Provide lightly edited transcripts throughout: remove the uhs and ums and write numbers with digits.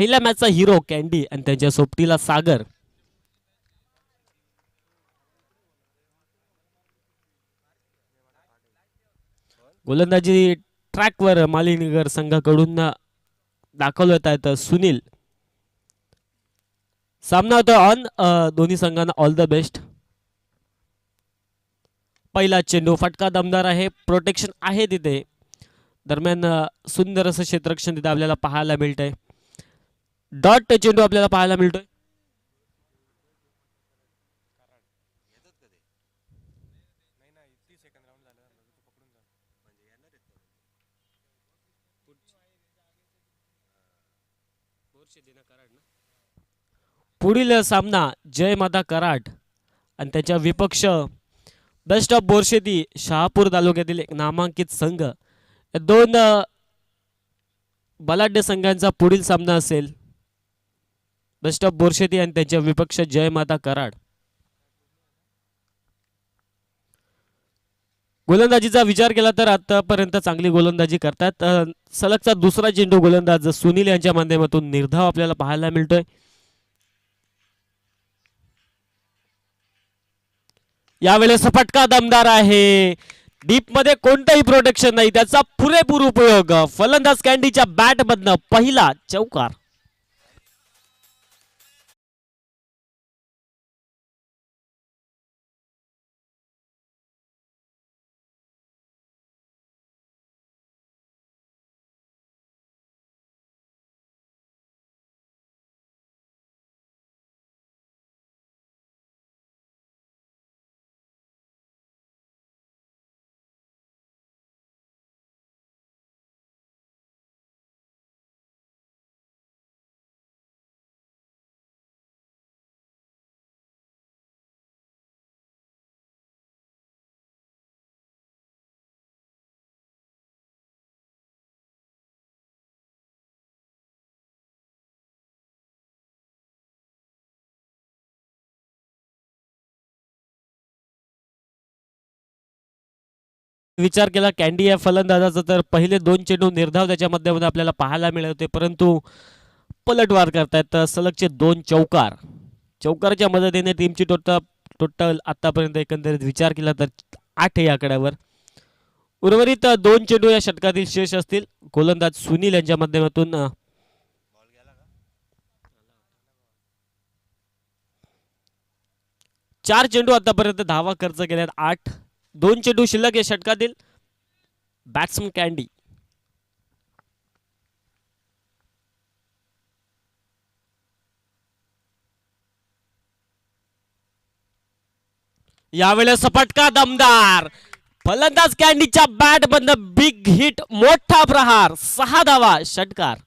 पहिल्या मॅचचा hero candy आणि त्यांच्या सोबतीला सागर. गोलंदाजी ट्रॅकवर मालिनीगर संघाकडून दाखवलं येत आहे सुनील. सामना होता ऑन. दोन्ही संघांना ऑल द बेस्ट. पहिला चेंडू फटका दमदार आहे. प्रोटेक्शन आहे तिथे. दरम्यान सुंदर असं क्षेत्ररक्षण तिथे आपल्याला पाहायला मिळतंय. डॉट चेंडू आपल्याला पाहायला मिळतोय. पुढील सामना जय माता कराड आणि त्याच्या विपक्ष बेस्ट ऑफ बोरशेती शहापूर तालुक्यातील एक नामांकित संघ. दोन बलाढ्य संघांचा पुढील सामना असेल. बेस्ट ऑफ बोरशेती आणि त्यांच्या विपक्ष जय माता कराड. गोलंदाजीचा विचार केला तर आतापर्यंत चांगली गोलंदाजी करतात. सलगचा दुसरा चेंडू गोलंदाज सुनील यांच्या माध्यमातून निर्धाव आपल्याला पाहायला मिळतोय. यावेळेस फटका दमदार आहे. डीप मध्ये कोणतंही प्रोटेक्शन नाही. त्याचा पुरेपूर उपयोग. फलंदाज कॅन्डीच्या बॅट मधनं पहिला चौकार. विचार केला कॅन्डी या फलंदाजाचा तर पहिले दोन चेंडू निर्धाव त्याच्या माध्यमातून आपल्याला पाहायला मिळत होते, परंतु पलटवार करतायत. सलगचे दोन चौकार. चौकारच्या मदतीने टीमची टोटल आतापर्यंत एकंदरीत विचार केला तर 8 या आकड्यावर. उर्वरित दोन चेंडू या षटकातील शेष असतील. गोलंदाज सुनील यांच्या माध्यमातून 4 चेंडू आतापर्यंत धावा खर्च केल्यात. 8. 2 चेंडू शिल्लक या षटकातील. Batsman candy. यावेळेस फटका दमदार. फलंदाज कॅन्डीच्या बॅट मधनं बिग हिट. मोठा प्रहार. 6 धावा. षटकार.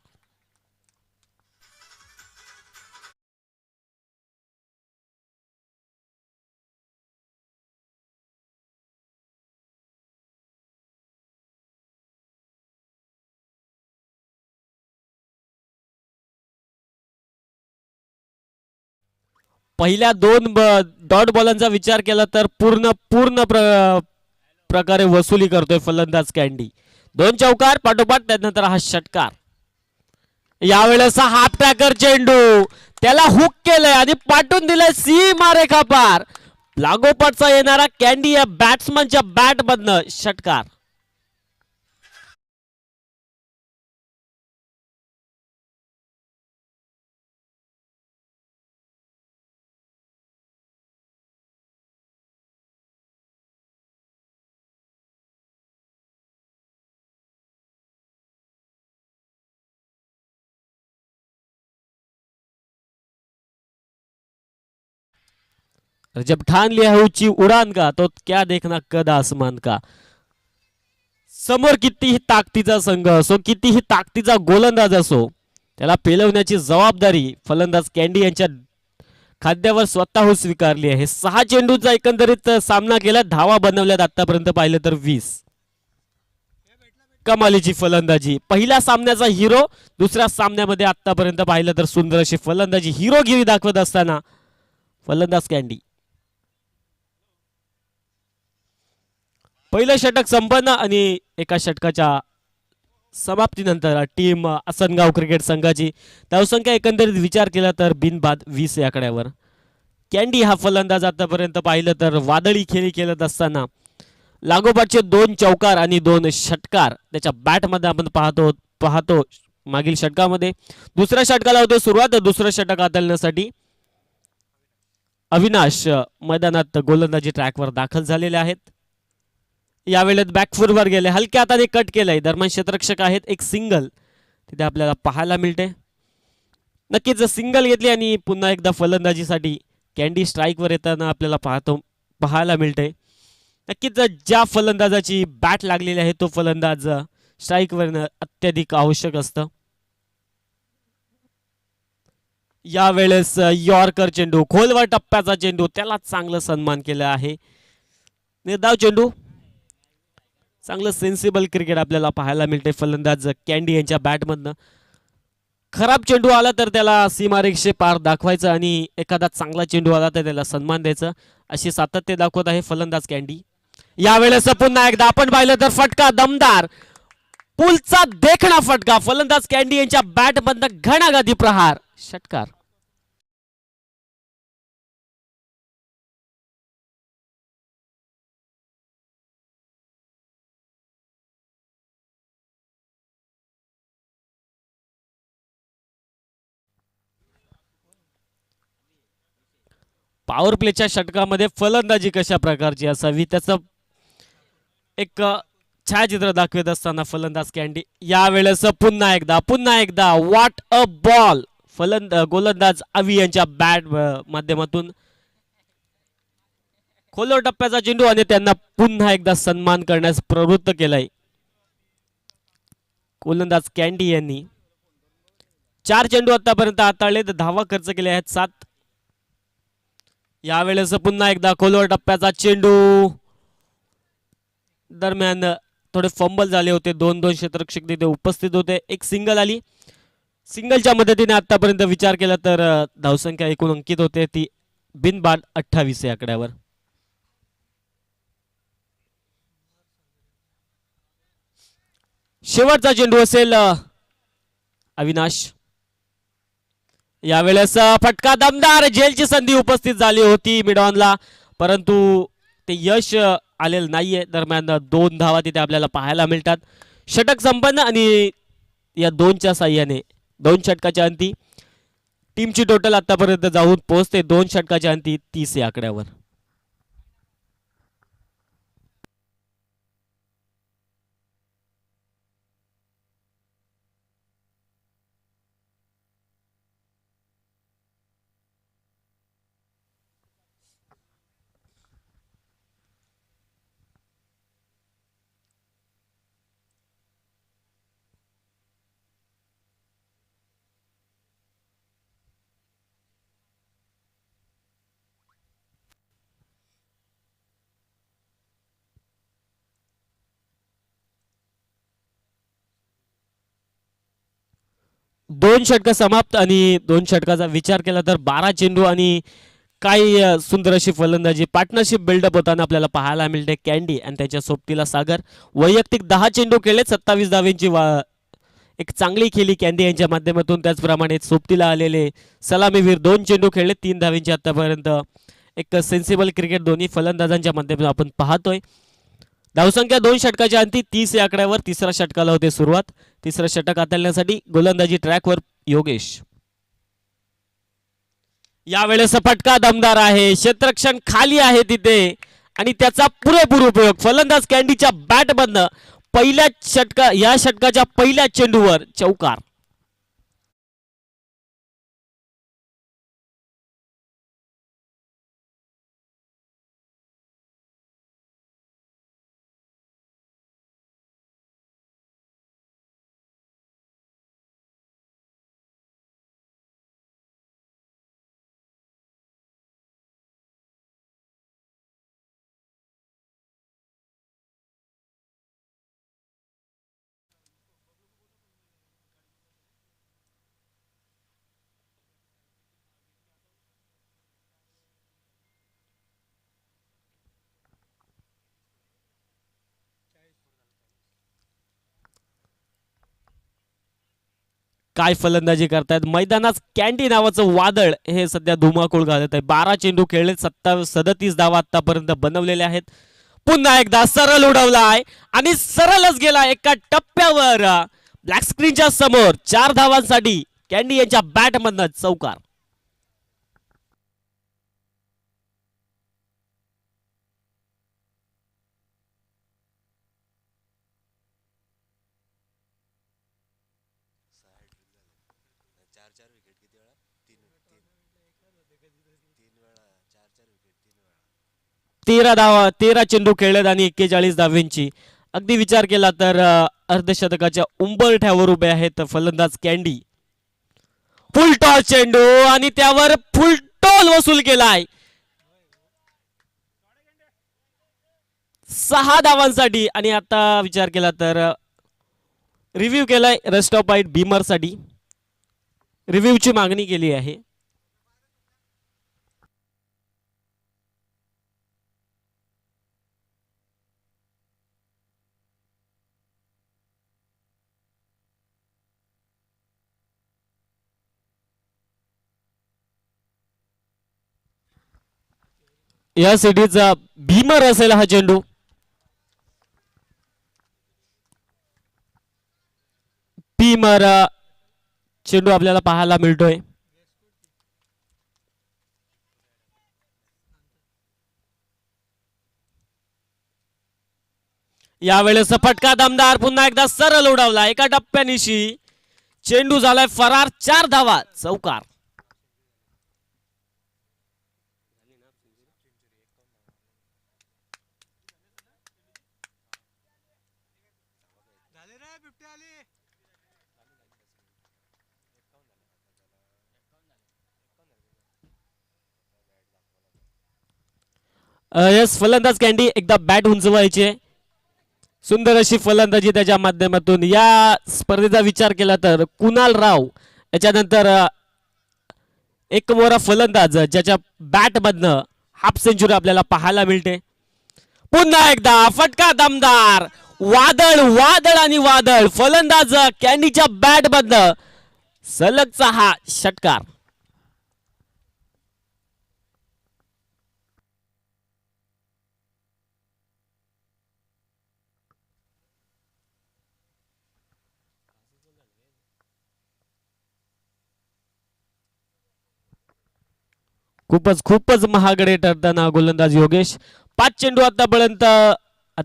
पहिल्या 2 डॉट बॉलांचा विचार केला तर पूर्ण प्रकारे वसुली करतोय फलंदाज कॅन्डी. 2 चौकार पाठोपाठ. त्यानंतर हा षटकार. यावेळेस हाफ ट्रॅकर चेंडू. त्याला हुक केलंय आणि पाठवून दिलंय सीमा रेखा पार. लागोपाठचा येणारा कॅन्डी या बॅट्समनच्या बॅट मधनं षटकार. जब ठान लिया है ऊंची उडान का तो क्या देखना कद आसमान का. समोर कितीही ताकदीचा संघ असो, कितीही ताकदीचा गोलंदाज असो, त्याला पेलवण्याची जबाबदारी फलंदाज कॅन्डी यांच्या खाद्यावर स्वतःहून स्वीकारली आहे. 6 चेंडूचा एकंदरीत सामना केला. धावा बनवल्यात आतापर्यंत पाहिलं तर 20. कमालीची फलंदाजी. पहिल्या सामन्याचा हिरो. दुसऱ्या सामन्यामध्ये आतापर्यंत पाहिलं तर सुंदर अशी फलंदाजी हिरोगिरी दाखवत असताना फलंदाज कॅन्डी. पहिलं षटक संपन्न आणि एका षटकाच्या समाप्तीनंतर टीम आसनगाव क्रिकेट संघाची धावसंख्या एकंदरीत विचार केला तर बिनबाद 20 या आकड्यावर. कॅन्डी हा फलंदाज आतापर्यंत पाहिलं तर वादळी खेळी खेळत असताना लागोपाठचे 2 चौकार आणि 2 षटकार त्याच्या बॅटमध्ये आपण पाहतो मागील षटकामध्ये. दुसऱ्या षटकाला होते सुरुवात. दुसरं षटक हाताळण्यासाठी अविनाश मैदानात गोलंदाजी ट्रॅकवर दाखल झालेले आहेत. यावेळेत बॅकफुटवर गेले, हलक्या हाताने कट केलंय. दरम्यान क्षेत्ररक्षक आहेत. एक सिंगल तिथे आपल्याला पाहायला मिळते. नक्कीच सिंगल घेतली आणि पुन्हा एकदा फलंदाजीसाठी कॅन्डी स्ट्राईकवर येताना आपल्याला पाहायला मिळते. नक्कीच ज्या फलंदाजाची बॅट लागलेली आहे तो फलंदाज स्ट्राईकवर येणं अत्यधिक आवश्यक असतं. यावेळेस यॉर्कर चेंडू, खोलवर टप्प्याचा चेंडू, त्याला चांगलं सन्मान केलं आहे. निर्धाव चेंडू, चांगलं सेन्सिबल क्रिकेट आपल्याला पाहायला मिळते फलंदाज कॅन्डी यांच्या बॅटमधनं. खराब चेंडू आला तर त्याला सीमारेषे पार दाखवायचं आणि एखादा चांगला चेंडू आला तर त्याला सन्मान द्यायचं, अशी सातत्य दाखवत आहे फलंदाज कॅन्डी. यावेळेस पुन्हा एकदा आपण पाहिलं तर फटका दमदार, पुलचा देखणा फटका. फलंदाज कॅन्डी यांच्या बॅटमधनं घणाघाती प्रहार, षटकार. पॉवर प्लेच्या षटकामध्ये फलंदाजी कशा प्रकारची असावी त्याचं एक छायाचित्र दाखवत असताना फलंदाज कॅन्डी. यावेळेस पुन्हा एकदा व्हॉट अ बॉल. गोलंदाज अवी यांच्या बॅट माध्यमातून खोलवर टप्प्याचा चेंडू आणि त्यांना पुन्हा एकदा सन्मान करण्यास प्रवृत्त केलाय गोलंदाज कॅन्डी यांनी. 4 चेंडू आतापर्यंत हाताळले, धावा खर्च केले आहेत 7. यावेळेस पुन्हा एकदा खोलवर टप्प्याचा चेंडू. दरम्यान थोडे फंबल झाले होते. 2 क्षेत्ररक्षक तिथे उपस्थित होते. एक सिंगल आली. सिंगलच्या मदतीने आतापर्यंत विचार केला तर धावसंख्या एकूण अंकित होते ती बिनबाद 28 या आकड्यावर. शेवटचा चेंडू असेल अविनाश. यावेळेस फटका दमदार, झेलची संधी उपस्थित झाली होती मिडॉनला, परंतु ते यश आलेलं नाहीये. दरम्यान 2 धावा तिथे आपल्याला पाहायला मिळतात. षटक संपन्न आणि या 2च्या साह्याने 2 षटकाच्या अंती टीमची टोटल आतापर्यंत जाऊन पोहोचते 2 षटकाच्या अंती 30 या आकड्यावर. दोन षटक समाप्त आणि 2 षटकाचा विचार केला तर 12 चेंडू आणि काही सुंदर अशी फलंदाजी पार्टनरशिप बिल्डअप होताना आपल्याला पाहायला मिळते. कॅन्डी आणि त्याच्या सोबतीला सागर वैयक्तिक 10 चेंडू खेळले, 27 धावेंची एक चांगली खेळी कॅन्डी यांच्या माध्यमातून. त्याचप्रमाणे सोबतीला आलेले सलामीवीर 2 चेंडू खेळले, 3 धावेंची आतापर्यंत एक सेन्सिबल क्रिकेट दोन्ही फलंदाजांच्या माध्यमातून आपण पाहतोय. धावसंख्या 2 षटकाच्या अंती 30 या आकड्यावर. तिसऱ्या षटकाला होते सुरुवात. तिसरं षटक हाताळण्यासाठी गोलंदाजी ट्रॅकवर योगेश. यावेळेस फटका दमदार आहे, क्षेत्ररक्षण खाली आहे तिथे आणि त्याचा पुरेपूर उपयोग फलंदाज कॅन्डीच्या बॅटमधनं या षटकाच्या पहिल्या चेंडूवर चौकार. काय फलंदाजी करतायत मैदानात. कॅन्डी नावाचं वादळ हे सध्या धुमाकूळ घालत आहे. 12 चेंडू खेळले, 37 धावा आतापर्यंत बनवलेल्या आहेत. पुन्हा एकदा सरळ उडवलाय आणि सरळच गेला एका टप्प्यावर ब्लॅक स्क्रीनच्या समोर. 4 धावांसाठी कॅन्डी यांच्या बॅट मधनं चौकार. तेरा चेंडू खेळलेत आणि 41 धावांची. अगदी विचार केला तर अर्धशतकाच्या उंबरठ्यावर उभे आहेत फलंदाज कॅन्डी. फुलटॉल चेंडू आणि त्यावर फुलटॉल वसूल केलाय. 6 धावांसाठी. आणि आता विचार केला तर रिव्ह्यू केलाय रेस्ट ऑफ बाईट बीमर साठी. रिव्ह्यूची मागणी केली आहे. या सिटीचा भीमर असेल हा चेंडू. भीमर चेंडू आपल्याला पाहायला मिळतोय. यावेळेस फटका दमदार. पुन्हा एकदा सरळ उडवला एका टप्प्यानिशी. चेंडू झालाय फरार. 4 धावा चौकार. यस फलंदाज कॅन्डी एकदा बॅट उंचवायचे. सुंदर अशी फलंदाजी त्याच्या माध्यमातून. या स्पर्धेचा विचार केला तर कुणाल राव याच्यानंतर एक मोरा फलंदाज ज्याच्या बॅट मधनं हाफ सेंचुरी आपल्याला पाहायला मिळते. पुन्हा एकदा फटका दमदार. वादळ वादळ आणि वादळ. फलंदाज कॅन्डीच्या बॅट मधनं सलगचा हा षटकार. खूपच महागडे ठरताना गोलंदाज योगेश. 5 चेंडू आतापर्यंत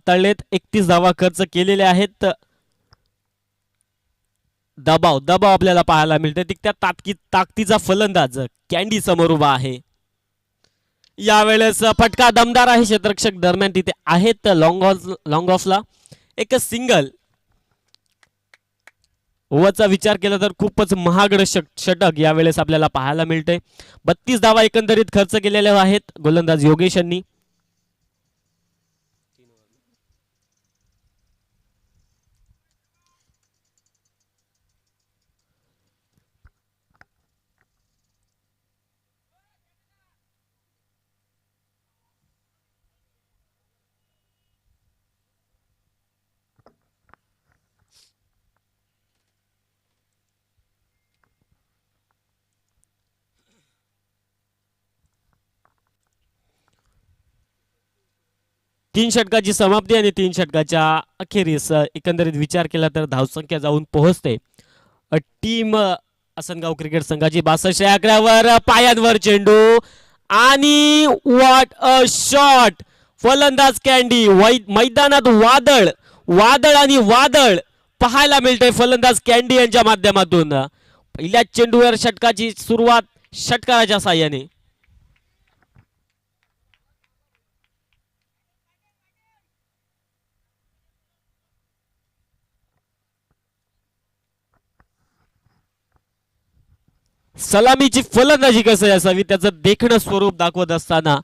तळलेत. 31 धावा खर्च केलेले आहेत. दबाव दबाव आपल्याला पाहायला मिळते. त्या ताकदीचा फलंदाज कॅन्डी समोर उभा आहे. यावेळेस फटका दमदार आहे. क्षेत्ररक्षक दरम्यान तिथे आहेत. लॉंग ऑफला एक सिंगल. ओव्हरचा विचार केला तर खूपच महागड षटक यावेळेस आपल्याला पाहायला मिळते. 32 धावा एकंदरीत खर्च केलेल्या आहेत गोलंदाज योगेश यांनी. तीन षटकाची समाप्ती आणि 3 षटकाच्या अखेरीस एकंदरीत विचार केला तर धावसंख्या जाऊन पोहोचते. टीम आसनगाव क्रिकेट संघाची 62 आकड्यावर. पायांवर चेंडू आणि व्हॉट अ शॉट. फलंदाज कॅन्डी. मैदानात वादळ वादळ आणि वादळ पाहायला मिळते फलंदाज कॅन्डी यांच्या माध्यमातून. पहिल्या चेंडूवर षटकाची सुरुवात षटकाराच्या साहाय्याने. सलामीची फलंदाजी कसं असावी त्याचं देखणं स्वरूप दाखवत असताना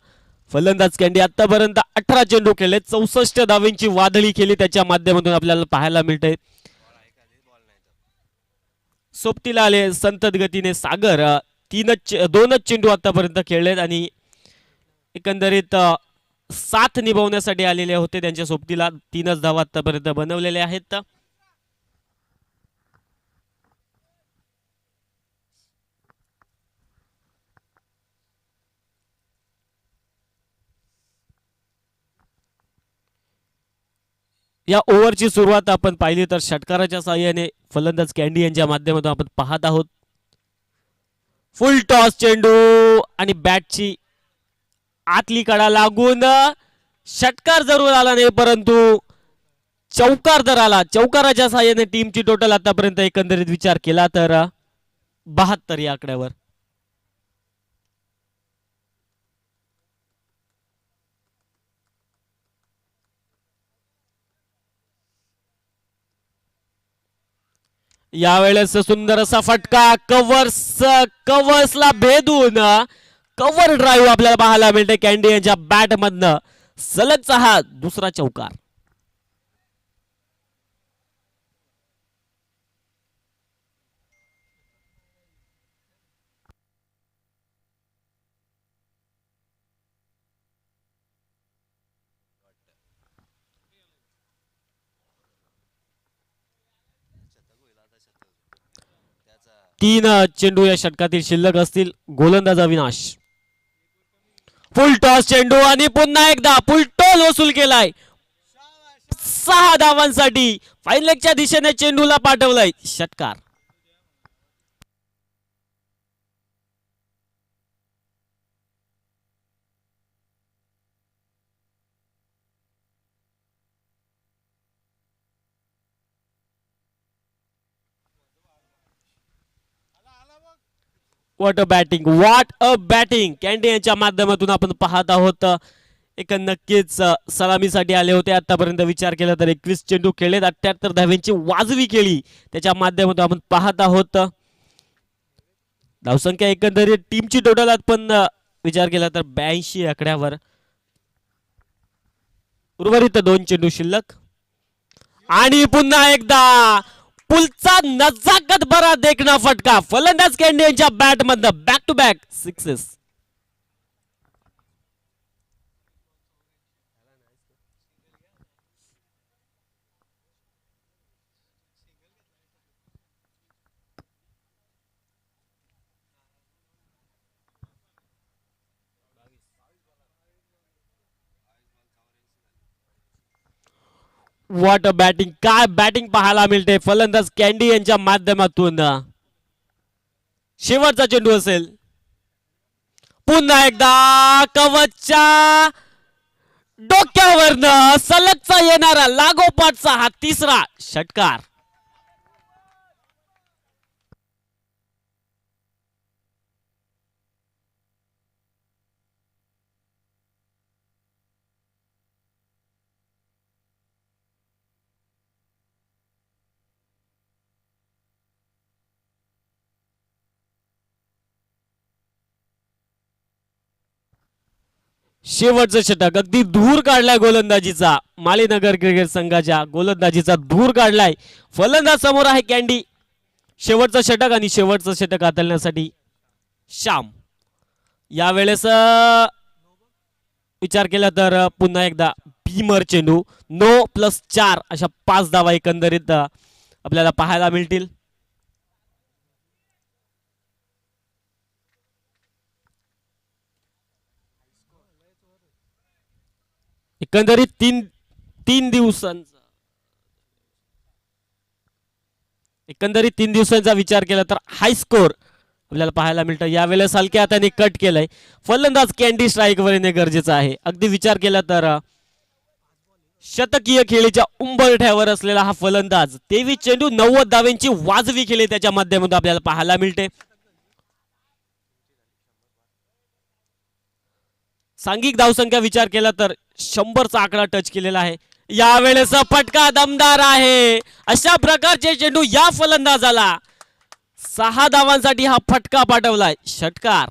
फलंदाज कॅन्डी आतापर्यंत 18 चेंडू खेळले. 64 धावांची वादळी केली त्याच्या माध्यमातून आपल्याला पाहायला मिळते. सोबतीला आले संतत गतीने सागर. 2च चेंडू आतापर्यंत खेळलेत आणि एकंदरीत 7 निभावण्यासाठी आलेले होते त्यांच्या सोबतीला. 3च धावा आतापर्यंत बनवलेल्या आहेत. या ओव्हरची सुरुवात आपण पाहिली तर षटकाराच्या साहाय्याने फलंदाज कॅन्डी यांच्या माध्यमातून आपण पाहत आहोत. फुल टॉस चेंडू आणि बॅटची आतली कडा लागून षटकार जरूर आला नाही, परंतु चौकार तर आला. चौकाराच्या साहाय्याने टीमची टोटल आतापर्यंत एकंदरीत विचार केला तर 72 या आकड्यावर. यावेळेस सुंदर असा फटका कव्हर्सला भेदून कव्हर ड्राईव्ह आपल्याला पाहायला मिळते कॅन्डी यांच्या बॅट मधनं. सलगचा हा दुसरा चौकार. तीन चेंडू या षटकातील शिल्लक असतील. गोलंदाज अविनाश. फुल टॉस चेंडू आणि पुन्हा एकदा फुल टॉल वसूल केलाय. 6 धावांसाठी फाईन लेगच्या दिशेने चेंडूला पाठवलाय. षटकार. व्हॉट अ बॅटिंग कॅन्डी यांच्या माध्यमातून आपण पाहत आहोत. एक नक्कीच सलामीसाठी आले होते. आतापर्यंत विचार केला तर 21 चेंडू खेळलेत, 78 धाव्यांची वाजवी केली त्याच्या माध्यमातून आपण पाहत आहोत. धावसंख्या एकंदरीत टीमची टोटल आपण विचार केला तर 82 आकड्यावर. उर्वरित 2 चेंडू शिल्लक आणि पुन्हा एकदा पुलचा नजाकत भरा देखना फटका. फलंदाज कॅन्डी यांच्या बॅट मधनं back to back sixes. What a batting. काय बॅटिंग पाहायला मिळते फलंदाज कॅन्डी यांच्या माध्यमातून. शेवटचा चेंडू असेल. पुन्हा एकदा कवचच्या डोक्यावरनं सलगचा येणारा लागोपाठचा हा तिसरा षटकार. शेवटचं षटक अगदी धूर काढलाय गोलंदाजीचा. मालीनगर क्रिकेट संघाच्या गोलंदाजीचा धूर काढलाय. फलंदाज समोर आहे कॅन्डी. शेवटचं षटक आणि शेवटचं षटक हाताळण्यासाठी श्याम. यावेळेस विचार केला तर पुन्हा एकदा भीमर चेंडू. 9+4 अशा 5 धावा एकंदरीत आपल्याला पाहायला मिळतील. एकंदरीत तीन दिवसांचा विचार केला तर हाय स्कोर आपल्याला पाहायला मिळतं. यावेळेस हलक्या हाताने कट केलंय. फलंदाज कॅन्डी स्ट्राईकवर येणे गरजेचं आहे. अगदी विचार केला तर शतकीय खेळीच्या उंबरठ्यावर असलेला हा फलंदाज 23 चेंडू 90 धाव्यांची वाजवी केली त्याच्या माध्यमातून आपल्याला पाहायला मिळते. सांघिक धावसंख्या विचार केला तर 100चा आकडा टच केलेला आहे. यावेळेस फटका दमदार आहे. अशा प्रकारचे चेंडू या फलंदाजाला 6 धावांसाठी हा फटका पाठवलाय. षटकार.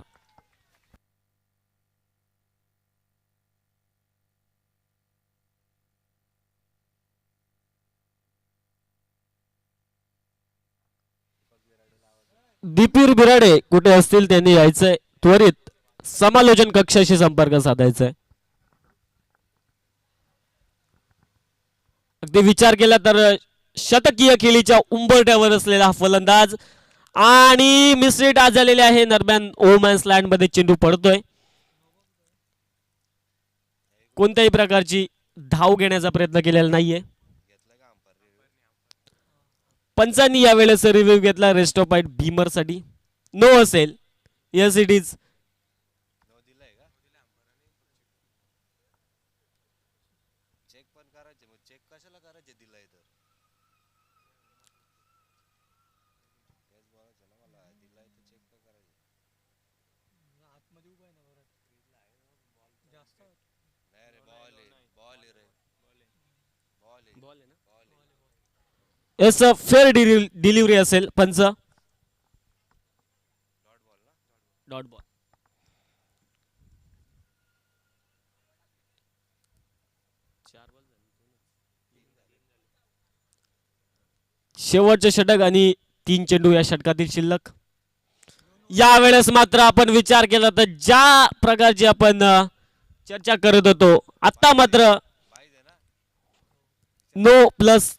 दीपीर बिराडे कुठे असतील त्यांनी यायचंय. त्वरित समालोचन कक्षाशी संपर्क साधायचा आहे. अगदी विचार केला तर शतकीय खेळीच्या उंबरठ्यावर असलेला हा फलंदाज आणि मिसरीट आज झालेले आहे. दरम्यान ओमॅन्स लँड मध्ये चेंडू पडतोय. कोणत्याही प्रकारची धाव घेण्याचा प्रयत्न केलेला नाहीये. पंचांनी यावेळेस रिव्ह्यू घेतला रेस्ट ऑफ पॉइंट भीमर साठी नो असेल. Yes it is. Yes fair delivery असेल पंच. Dot ball. शेवटचे षटक आणि 3 चेंडू या षटकातील शिल्लक. यावेळेस मात्र आपण विचार केला तर ज्या प्रकारची आपण चर्चा करत होतो आता मात्र नो प्लस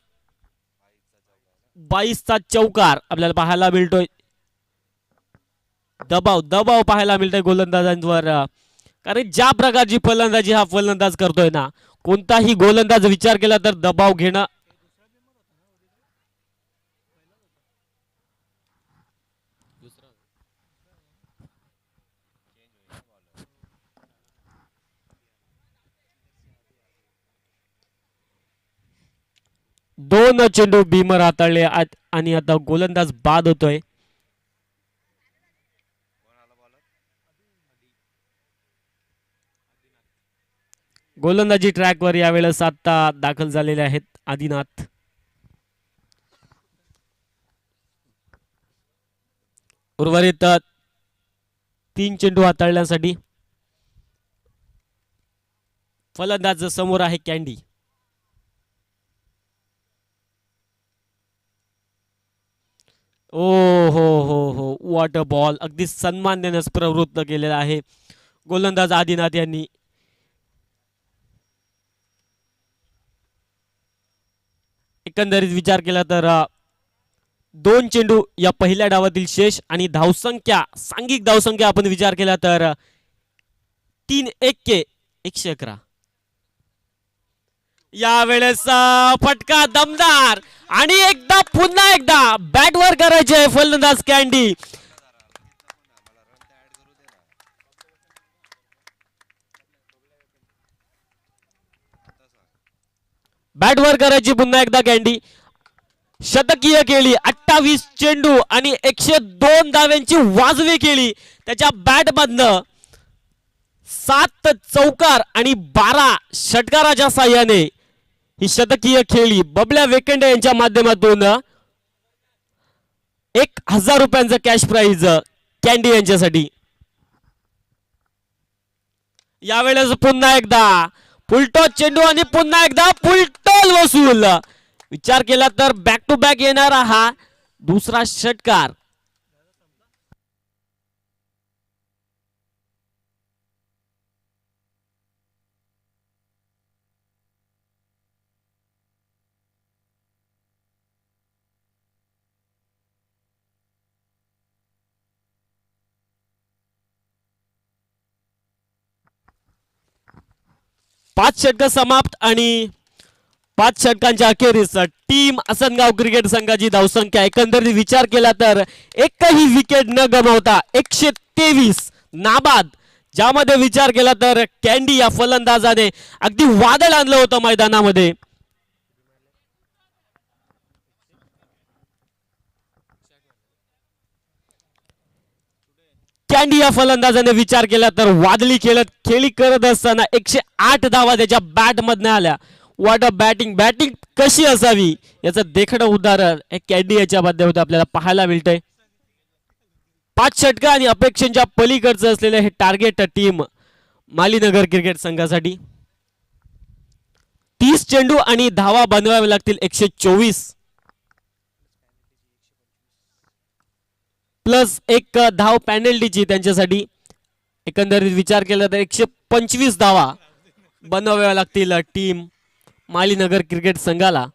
22चा चौकार आपल्याला पाहायला मिळतोय. दबाव पाहायला मिळतोय गोलंदाजांवर. कारण ज्या प्रकारची फलंदाजी हा फलंदाज करतोय ना कोणताही गोलंदाज विचार केला तर दबाव घेणं. दोन चेंडू भीमर हाताळले आणि आता गोलंदाज बाद होतोय. गोलंदाजी ट्रॅकवर यावेळेस आता दाखल झालेले आहेत आदिनाथ. उर्वरित 3 चेंडू हाताळण्यासाठी फलंदाज समोर आहे कॅन्डी. ओ हो वॉट अ बॉल. अगदी सन्मान देण्यास प्रवृत्त केलेला आहे गोलंदाज आदिनाथ यांनी. एकंदरीत विचार केला तर 2 चेंडू या पहिल्या डावातील शेष आणि धावसंख्या सांघिक धावसंख्या आपण विचार केला तर 3-1 111. यावेळेस फटका दमदार आणि पुन्हा एकदा बॅटवर करायचे फलंदाज कॅन्डी. बॅटवर करायची पुन्हा एकदा कॅन्डी. शतकीय केली 28 चेंडू आणि 102 धाव्यांची वाजवी केली त्याच्या बॅट मधनं. 7 चौकार आणि 12 षटकाराच्या साह्याने ही शतकीय खेळी. बबल्या वेकंडे यांच्या माध्यमातून 1000 रुपयांचं कॅश प्राइज कॅन्डी यांच्यासाठी. यावेळेस पुन्हा एकदा फुलटॉस चेंडू आणि पुन्हा एकदा फुलटॉल वसूल. विचार केला तर बॅक टू बॅक येणारा हा दुसरा षटकार. पाच षटक समाप्त आणि 5 षटकांच्या अखेरीस टीम असनगाव क्रिकेट संघाची धावसंख्या एकंदरीत विचार केला तर एकही विकेट न गमावता 123 नाबाद. ज्यामध्ये विचार केला तर कॅन्डी या फलंदाजाने अगदी वादळ आणलं होतं मैदानामध्ये. कॅन्डी या फलंदाजाने विचार केला तर वादळी खेळी करत असताना 108 धावा त्याच्या बॅट मधनं आल्या. What a batting. बॅटिंग कशी असावी याचं देखणं उदाहरण हे कॅन्डी याच्या माध्यमातून आपल्याला पाहायला मिळतंय. 5 षटक आणि अपेक्षांच्या पलीकडचं असलेलं हे टार्गेट टीम मालीनगर क्रिकेट संघासाठी. 30 चेंडू आणि धावा बनवावे लागतील 124 प्लस 1 धाव पॅनल्टीची त्यांच्यासाठी. एकंदरीत विचार केला तर 125 धावा बनवाव्या लागतील टीम मालीनगर क्रिकेट संघाला.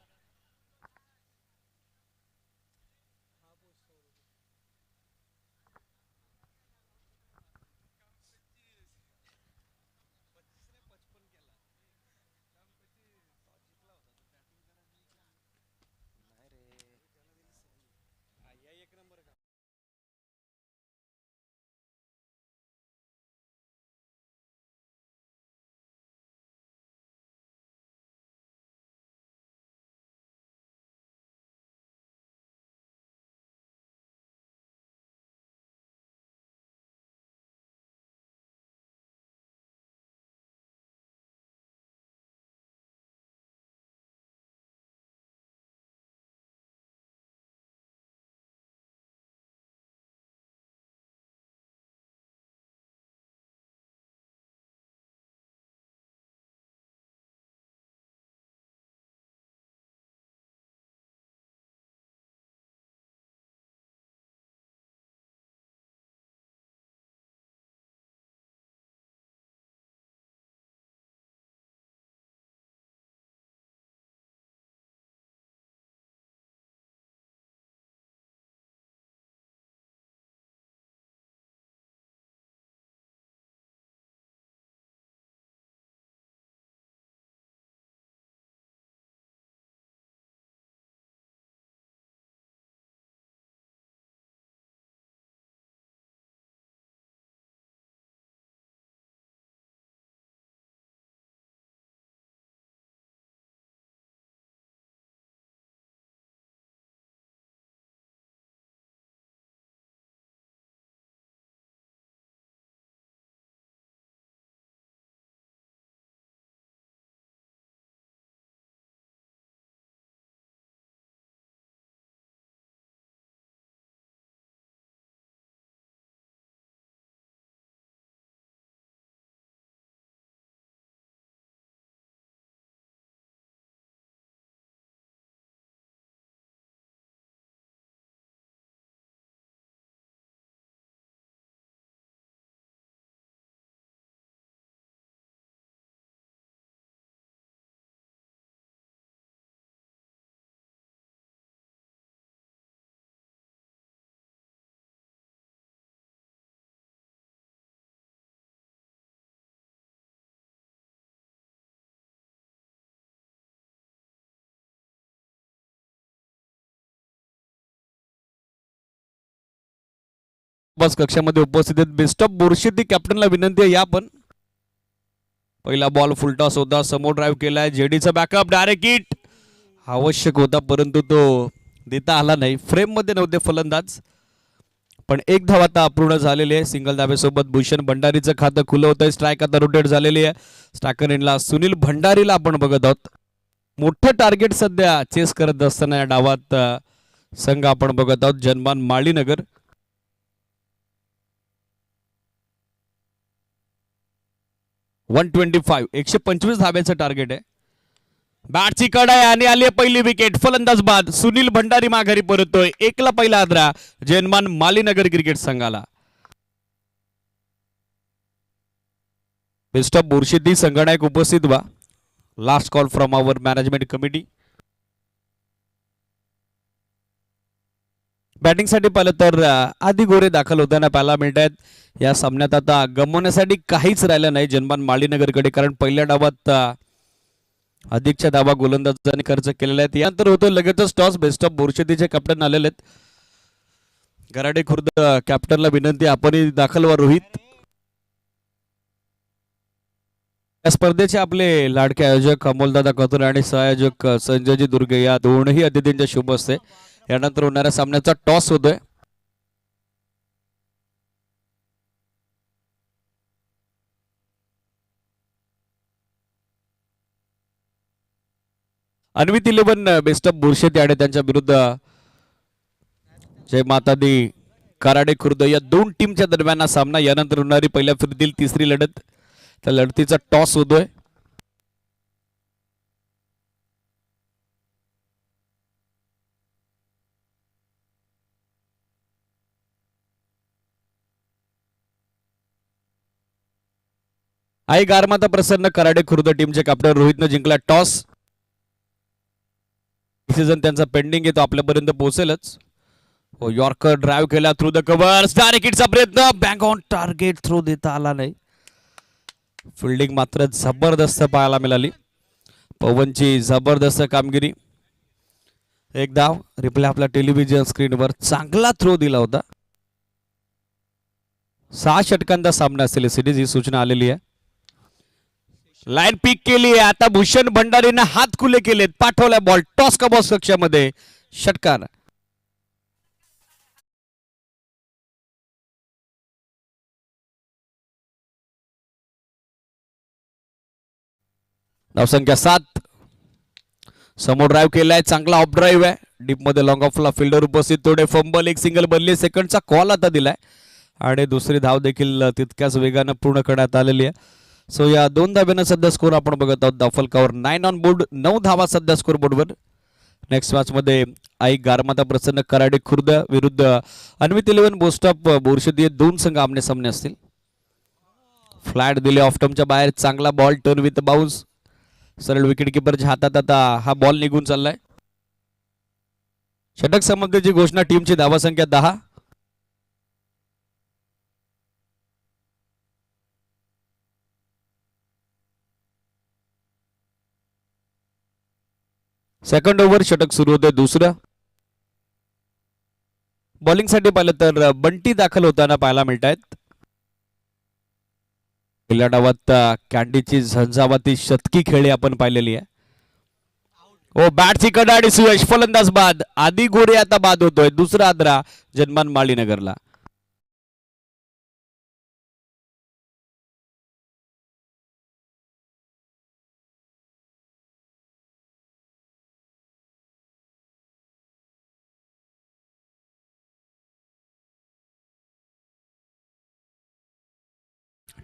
बस कक्षामध्ये उपस्थित आहेत. बेस्ट ऑफ बोरशेती कॅप्टनला विनंती आहे या पण. पहिला बॉल फुलटॉस होता, समोर ड्राईव्ह केलाय, जेडीचा बॅकअप डायरेक्ट हिट आवश्यक होता परंतु तो देता आला नाही. फ्रेम मध्ये नव्हते फलंदाज, पण एक धाव आता अपूर्ण झालेली आहे. सिंगल धावेसोबत भूषण भंडारीचं खातं खुलं होतंय. स्ट्राईक आता रोटेट झालेली आहे. स्ट्रायकर इनला सुनील भंडारीला आपण बघत आहोत. मोठं टार्गेट सध्या चेस करत असताना या डावात संघ आपण बघत आहोत जनमान माळीनगर. .125 125 धाब्याचं टार्गेट आहे. बॅटची कडाई आणि आली पहिली विकेट. फलंदाज बाद. सुनील भंडारी माघारी परततोय. एकला पहिला आदरा जनमान मालीनगर क्रिकेट संघाला. बेस्ट ऑफ बोरशेती संघनायक उपस्थित व्हा. Last call from our management committee. Batting साठी पाहिलं तर आधी गोरे दाखल होताना पाहायला मिळत आहेत. या सामन्यात आता गमवण्यासाठी काहीच राहिलं नाही जनमान माळीनगरकडे, कारण पहिल्या डावात अधिकच्या धावा गोलंदाजांनी खर्च केलेल्या आहेत. यानंतर होतो लगेचच टॉस. बेस्ट ऑफ बोरशेतीचे कॅप्टन आलेले आहेत. गराडे खुर्द कॅप्टनला विनंती आपणही दाखल व्हा. रोहित या स्पर्धेचे आपले लाडके आयोजक अमोलदादा कथुरे आणि सहआयोजक संजयजी दुर्गे या दोनही अतिथींच्या शुभ असते. यानंतर होणाऱ्या सामन्याचा टॉस होतोय. अन्वित 11 बेस्ट ऑफ बोरशेती आणि त्यांच्या विरुद्ध जय माता दी कराडे खुर्द या दोन टीमच्या दरम्यान सामना. यानंतर होणारी पहिल्या फेरीतील तिसरी लढत. त्या लढतीचा टॉस होतोय. आई गारमाता प्रसन्न कराडे खुर्द टीमचे कॅप्टन रोहितनं जिंकला टॉस. सीझन त्यांचा पेंडिंग आहे तो आपल्यापर्यंत पोहोचेलच. हो, यॉर्कर ड्राईव्ह केला थ्रू द कव्हर्स. डायरेक्ट हिटचा प्रयत्न, बँक ऑन टार्गेट, थ्रो देता आला नाही. फिल्डिंग मात्र जबरदस्त पाहायला मिळाली. पवनची जबरदस्त कामगिरी. एक धाव. रिप्ले आपल्या टेलिव्हिजन स्क्रीनवर. चांगला थ्रो दिला होता. 6 षटकांचा सामना असेल सिरीज ही सूचना आलेली आहे. लाईन पिक केली आहे आता. भूषण भंडारीने हात खुले केलेत. पाठवला बॉल टॉस का बॉस कक्षामध्ये. षटकार. धावसंख्या 7. समोर ड्राईव्ह केलाय. चांगला ऑफ ड्राईव्ह आहे. डीप मध्ये लॉंग ऑफला फिल्डर उपस्थित. थोडे फंबल, एक सिंगल बनली. सेकंडचा कॉल आता दिलाय आणि दुसरी धाव देखील तितक्याच वेगानं पूर्ण करण्यात आलेली आहे. सो या दोन धाब्यानं सध्या स्कोर आपण बघत आहोत. The फलकावर 9 on board. 9 धावा सध्या स्कोर बोर्डवर. नेक्स्ट मॅच मध्ये आई गारमाता प्रसन्न कराडे खुर्द विरुद्ध अन्वित 11 बेस्ट ऑफ बोरशेती दोन संघ आमने सामने असतील. फ्लॅट दिले ऑफ टर्मच्या बाहेर. चांगला बॉल टर्न विथ बाउन्स. सरळ विकेट किपरच्या हातात आता हा बॉल निघून चाललाय. षटक संबंधीची घोषणा. टीमची धावा संख्या 10. सेकंड ओव्हर षटक सुरू होते दुसरं. बॉलिंग साठी पाहिलं तर बंटी दाखल होताना पाहायला मिळत आहेत. पहिल्या डावात कॅन्डीची झंझावाती शतकी खेळी आपण पाहिलेली आहे. ओ बॅटची कडाडी सुयश. फलंदाज बाद. आधी गोरे आता बाद होतोय. दुसरा आदरा जनमान माळीनगरला.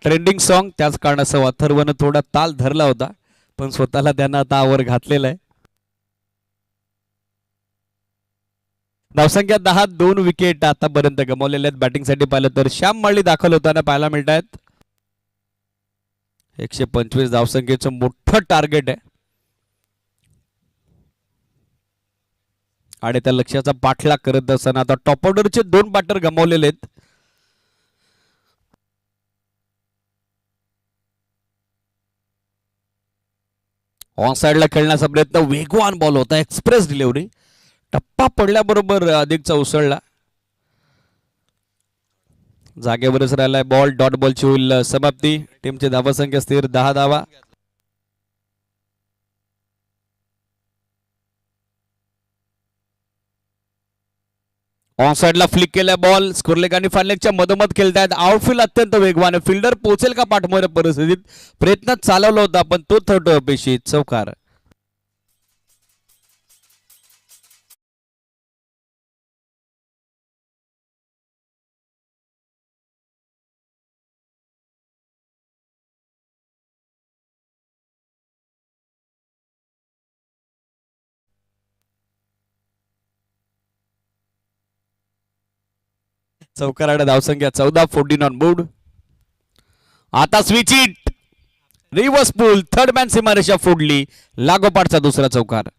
Trending song. त्याच कारणासह अथर्वनं थोडा ताल धरला होता, पण स्वतःला त्यांना आता आवर घातलेला आहे. धावसंख्या 10. 2 विकेट आतापर्यंत गमावलेल्या आहेत. बॅटिंगसाठी पाहिलं तर श्याम मळ्ळी दाखल होताना पाहायला मिळत आहेत. 125 धावसंख्येचं मोठं टार्गेट आहे आणि त्या लक्ष्याचा पाठलाग करत असताना आता टॉप ऑर्डरचे 2 बॅटर गमावलेले आहेत. ऑन साइडला खेळण्याचा प्रयत्न. वेगवान बॉल होता. Express delivery. टप्पा पडल्याबरोबर अधिकचा उसळला. जागेवरच राहिलाय बॉल. डॉट बॉलची होईल समाप्ती. टीमची धावसंख्या स्थिर 10 धावा. ऑन साइडला फ्लिक केलाय बॉल. स्कोरलेग आणि फायलेगच्या मधोमध खेळतायत. आउटफील्ड अत्यंत वेगवान. फिल्डर पोहोचेल का पाठमोऱ्या परिस्थितीत, प्रयत्न चालवला होता पण तो थर्ड अपेक्षित. चौकार. चौकार धावसंख्या 14. 14 ऑन बोर्ड. आता switch it. Reverse pool. Third man सीमारेषा फोडली. लागोपाठचा दुसरा चौकार.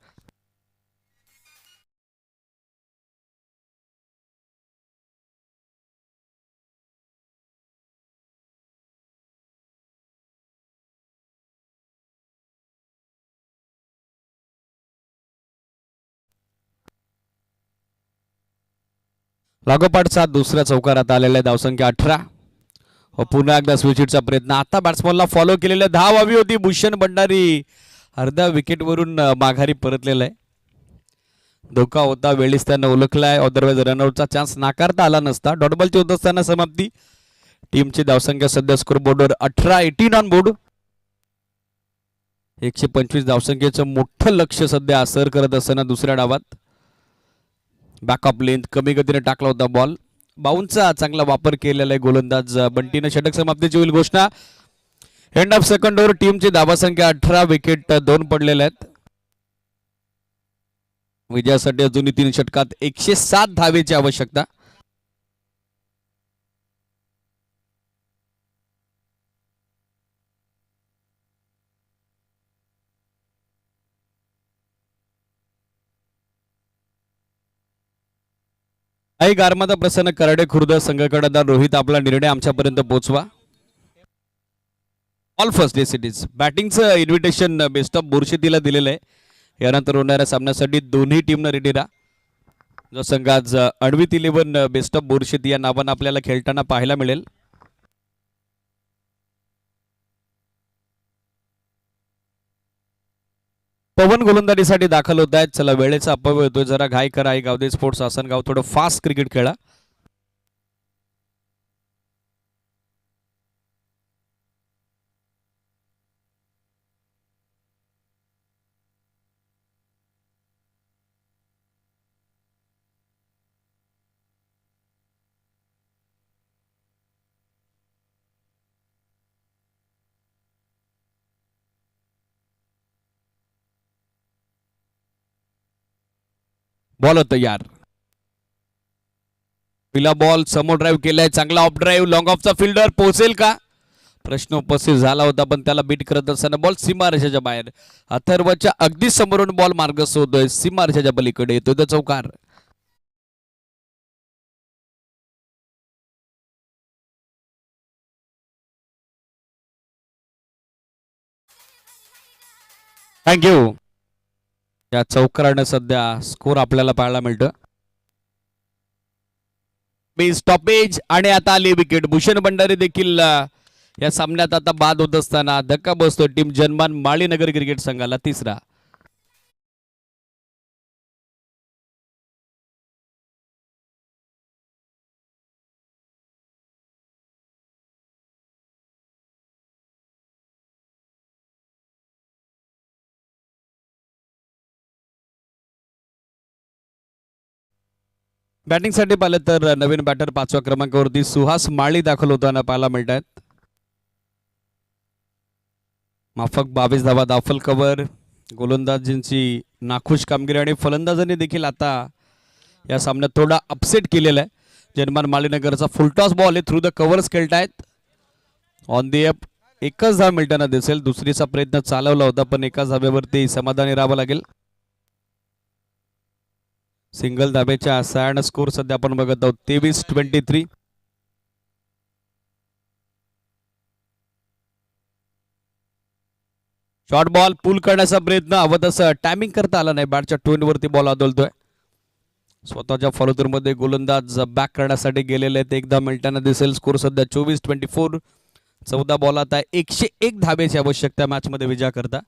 लागोपाठचा दुसऱ्या चौकारात आलेला धावसंख्या 18. पुन्हा एकदा स्विचिटचा प्रयत्न. आता बॅट्समनला फॉलो केलेल्या धाव हवी होती. भूषण भंडारी अर्ध्या विकेटवरून माघारी परतलेला आहे. धोका होता, वेळीच त्यानं ओळखलाय. अदरवाईज रनआउटचा चान्स नाकारता आला नसता. डॉटबॉलची होत असताना समाप्ती. टीमची धावसंख्या सध्या स्कोर बोर्डवर 18. 18 ऑन बोर्ड. 125 धावसंख्येचं मोठं लक्ष सध्या सर करत असताना दुसऱ्या डावात बॅकअप लेंथ कमी गतीने टाकला होता बॉल. बाउन्सचा चांगला वापर केलेला आहे गोलंदाज बंटीनं. षटक समाप्तीची होईल घोषणा. End of second over. टीमची धावसंख्या 18. विकेट 2 पडलेल्या आहेत. विजयासाठी अजूनही 3 षटकात 107 धावेची आवश्यकता. आई गारमाता प्रसन्न कराडे खुर्द संघकर्णधार रोहित. आपला निर्णय आमच्यापर्यंत पोहोचवा. All first it is. बॅटिंगचं इन्व्हिटेशन बेस्ट ऑफ बोरशेतीला दिलेलं आहे. यानंतर होणाऱ्या सामन्यासाठी दोन्ही टीमनं रेडी राहा. जो संघ आज अण्वित 11 बेस्ट ऑफ बोरशेती या नावानं आपल्याला खेळताना पाहायला मिळेल. पवन गोलंदाजीसाठी दाखल होत आहेत. चला वेळेचा अपव्यय होतोय, जरा घाई करा. आई गावदे स्पोर्ट्स आसनगाव. थोडं फास्ट क्रिकेट खेळा. बॉल तयार. पहिला बॉल समोर ड्राईव्ह केलाय. चांगला ऑफ ड्राईव्ह. लॉंग ऑफचा फिल्डर पोहोचेल का, प्रश्न उपस्थित झाला होता पण त्याला बीट करत असताना बॉल सीमारेषेच्या बाहेर. अथर्वच्या अगदी समोरून बॉल मार्गस्थ होतोय. सीमारेषेच्या पलीकडे येतोय तो चौकार. थँक्यू. या चौकाराने सध्या स्कोर आपल्याला पाहायला मिळतं. स्टॉपेज आणि आता आली विकेट. भूषण भंडारी देखील या सामन्यात आता बाद होत असताना धक्का बसतो टीम जनमान माळीनगर क्रिकेट संघाला. तिसरा. बॅटिंगसाठी पाहिलं तर नवीन बॅटर 5व्या क्रमांकावरती सुहास माळी दाखल होताना पाहायला मिळत आहेत. माफक 22 धावा. दाफल कव्हर. गोलंदाजींची नाखुश कामगिरी आणि फलंदाजांनी देखील आता या सामन्यात थोडा अपसेट केलेला आहे. जनमान माळीनगरचा फुलटॉस बॉल आहे. थ्रू द कव्हर्स खेळतायत. ऑन दी अप एकच धाव मिळताना दिसेल. दुसरीचा प्रयत्न चालवला होता पण एकाच धाब्यावरती समाधानी राहावं लागेल. सिंगल धाब्याच्या सहाय्याने स्कोर सध्या आपण बघत आहोत 23-23. शॉर्ट बॉल पुल करण्याचा प्रयत्न हवं तसं टायमिंग करता आला नाही. बॅटच्या टोन वरती बॉल आदळतोय. स्वतःच्या फॉलोथ्रूमध्ये गोलंदाज बॅक करण्यासाठी गेलेले आहेत. एकदा मिळताना दिसेल. स्कोर सध्या 24-24. 14 बॉलात आहे. 101 धाब्याची आवश्यकता मॅच मध्ये विजय करता.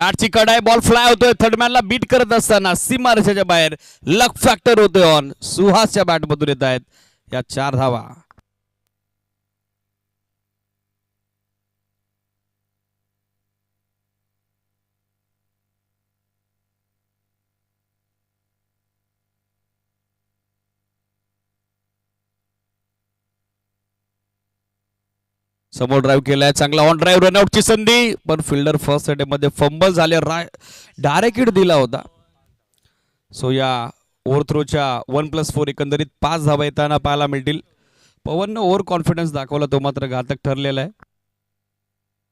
आठची कडा आहे. बॉल फ्लाय होतोय. थर्डमॅनला बीट करत असताना सीमारेषेच्या बाहेर लक फॅक्टर होतोय ऑन. सुहासच्या बॅटमधून येत आहेत या 4 धावा. समोर ड्राईव्ह केलाय. चांगला ऑन ड्राईव्ह रनआउटची संधी, पण फिल्डर फर्स्ट मध्ये फंबल झाले. डायरेक्ट हिट दिला होता. सो या ओव्हरथ्रोच्या 1+4 एकंदरीत 5 धावा येताना पाहायला मिळतील. पवननं ओव्हर कॉन्फिडन्स दाखवला, तो मात्र घातक ठरलेला आहे.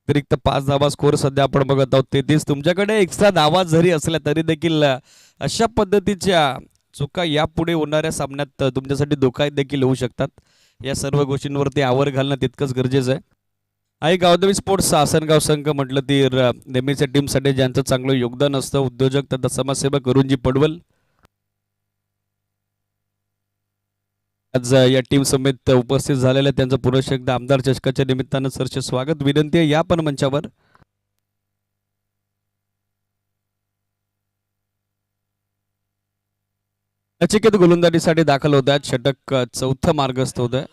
अतिरिक्त 5 धावा स्कोर सध्या आपण बघत आहोत 33. तुमच्याकडे एक्स्ट्रा धावा जरी असल्या तरी देखील अशा पद्धतीच्या चुका यापुढे होणाऱ्या सामन्यात तुमच्यासाठी धोका देखील होऊ शकतात. या सर्व गोष्टींवरती आवर घालणं तितकंच गरजेचं आहे. आई गावदेवी स्पोर्ट्स आसनगाव संघ म्हटलं तर नेहमीच्या टीमसाठी ज्यांचं चांगलं योगदान असतं, उद्योजक तथा समाजसेवक करूनजी पडवल आज या टीम समेत उपस्थित झालेल्या त्यांचं पुरुष एकदा आमदार चषकाच्या निमित्तानं सरचे स्वागत. विनंती आहे या पण मंचावर. नचिकेत गोलंदाजीसाठी दाखल होत आहेत. षटक 4थं मार्गस्थ होत आहे.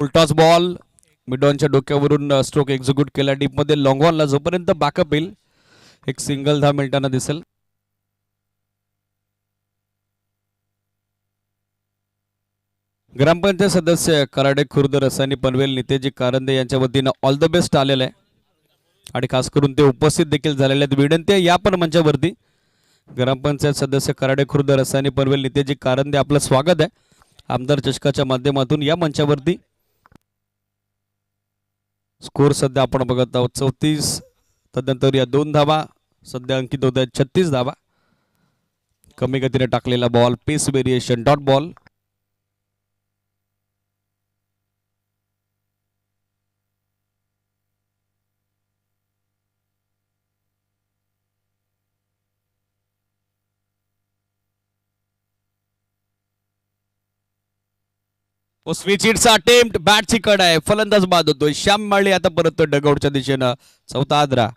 फुलटॉस बॉल मिडॉनच्या डोक्यावरून स्ट्रोक एक्झिक्यूट केला डीप मध्ये. लॉंग ऑनला जोपर्यंत बॅकअप येईल एक सिंगल धाव मिळताना दिसेल. ग्रामपंचायत सदस्य कराडे खुर्द रसानी पनवेल नितेजी कारंदे यांच्या वतीनं ऑल द बेस्ट आलेलं आहे आणि खास करून ते उपस्थित देखील झालेले आहेत. विनंती आहे या पण मंचावरती. ग्रामपंचायत सदस्य कराडे खुर्द रसानी पनवेल नितेजी कारंदे आपलं स्वागत आहे आमदार चषकाच्या माध्यमातून या मंचावरती. स्कोर सध्या आपण बघत आहोत 34. तदनंतर या 2 धावा सध्या अंकित होत आहेत 36 धावा. कमी गतीने टाकलेला ball, pace variation, dot ball. Switch हिटचा अटेम्प्ट, बॅटची कड आहे, फलंदाज बाद होतोय. श्याम माळी आता परत डगआउटच्या दिशेनं. 4था आद्रा.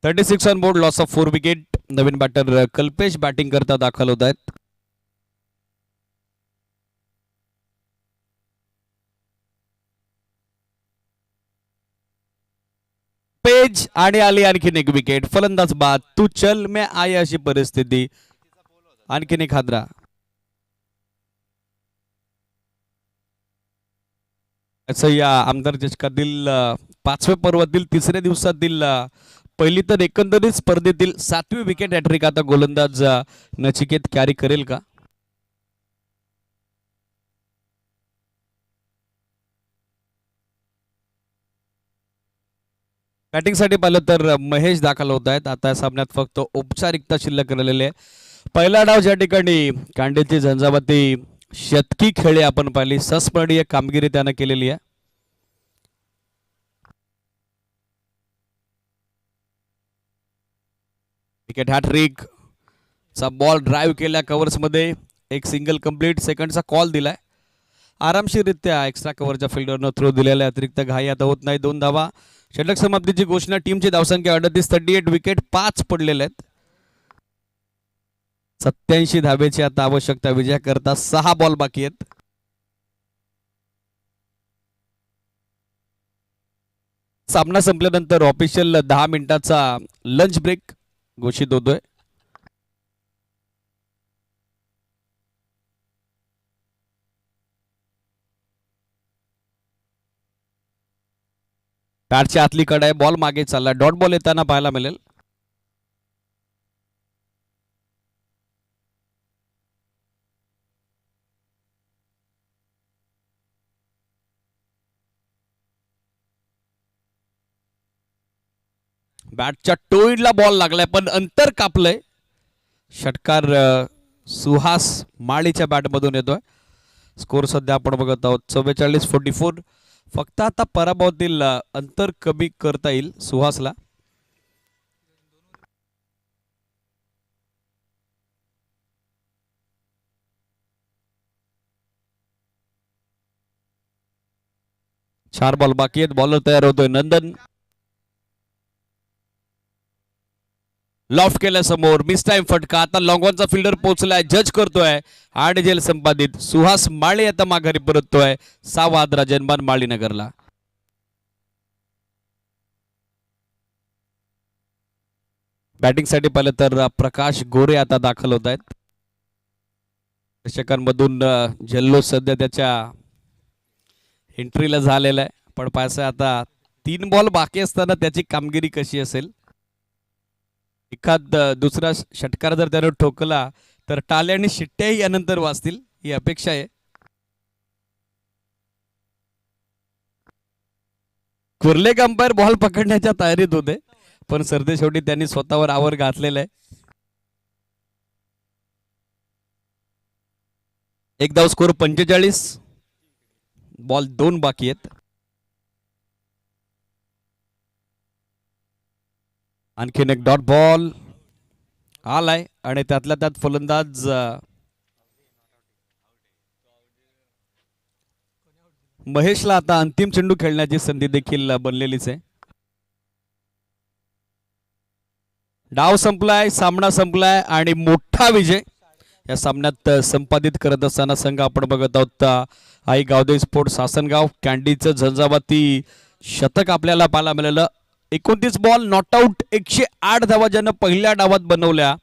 (36 on board, loss of 4 wicket. नवीन बॅटर कल्पेश बॅटिंग करता दाखल होत आहेत. पेज आणि आली आणखीन एक विकेट. फलंदाज बाद. तू चल मैं आय अशी परिस्थिती. आणखीन एक हादरा. असं या आमदार चषकातील 5व्या पर्वातील 3ऱ्या दिवसातील पहिली तर एकंदरीत स्पर्धेतील 7वी विकेट हॅट्रिक आता गोलंदाज नचिकेत कॅरी करेल का? बॅटिंगसाठी पाहिलं तर महेश दाखल होत आहेत. आता सामन्यात फक्त औपचारिकता शिल्लक राहिलेली आहे. पहिला डाव ज्या ठिकाणी कांडेची झंझावाती शतकी खेळी आपण पाहिली, संस्मरणीय कामगिरी त्यानं केलेली आहे. विकेट हॅट्रिक चा बॉल ड्राईव्ह केला कव्हर्स मध्ये. एक सिंगल कंप्लीट. सेकंडचा कॉल दिलाय. आरामशीररित्या एक्स्ट्रा कव्हरच्या फिल्डरनं थ्रो दिलेला. अतिरिक्त घाई आता होत नाही. 2 धावा. षटक समाप्तीची घोषणा. टीमची धावसंख्या 38. 38 विकेट 5 पडलेले आहेत. 87 धावेची आता आवश्यकता विजय करता. 6 बॉल बाकी आहेत. सामना संपल्यानंतर ऑफिशियल 10 मिनिटाचा लंच ब्रेक घोषित होतोय. बॅटच्या आतली कडे बॉल मागे चालला, डॉट बॉल येताना पाहायला मिळेल. बॅटच्या टोईडला बॉल लागलाय पण अंतर कापलंय. षटकार सुहास माळीच्या बॅटमधून येतोय. स्कोर सध्या आपण बघत आहोत 44-44. फक्त आता पराभवातील अंतर कमी करता येईल सुहासला. चार बॉल बाकी आहेत. बॉलर तयार होतोय नंदन. लॉफ्ट केल्या समोर, मिस टाइम फटका. आता लॉंगॉनचा फिल्डर पोहोचलाय, जज करतोय आणि जेल संपादित. सुहास माळी आता माघारी परततोय. 6 राजनबान माळीनगरला. बॅटिंग साठी पाहिलं तर प्रकाश गोरे आता दाखल होत आहेत. दर्शकांमधून जल्लोष सध्या त्याच्या एंट्रीला झालेला आहे. पण पाहायचं आता 3 बॉल बाकी असताना त्याची कामगिरी कशी असेल. एखाद दुसरा षटकार जर त्यानं ठोकला तर टाळ्या आणि शिट्ट्याही यानंतर वाजतील ही अपेक्षा आहे. कुर्ले अंपायर बॉल पकडण्याच्या तयारीत होते पण सरदेशेवटी त्यांनी स्वतःवर आवर घातलेलं आहे. एक धाव स्कोर 45. बॉल 2 बाकी आहेत. आणखीन एक डॉट बॉल आलाय आणि त्यातल्या त्यात फलंदाज महेशला आता अंतिम चेंडू खेळण्याची संधी देखील बनलेलीच आहे. डाव संपलाय, सामना संपलाय आणि मोठा विजय या सामन्यात संपादित करत असताना संघ आपण बघत आहोत आई गावदे स्पोर्ट सासनगाव. कॅन्डीचं झंझावाती शतक आपल्याला पाहायला मिळालं. 29 बॉल नॉट आउट, 108 धावा ज्यानं पहिल्या डावात बनवल्या.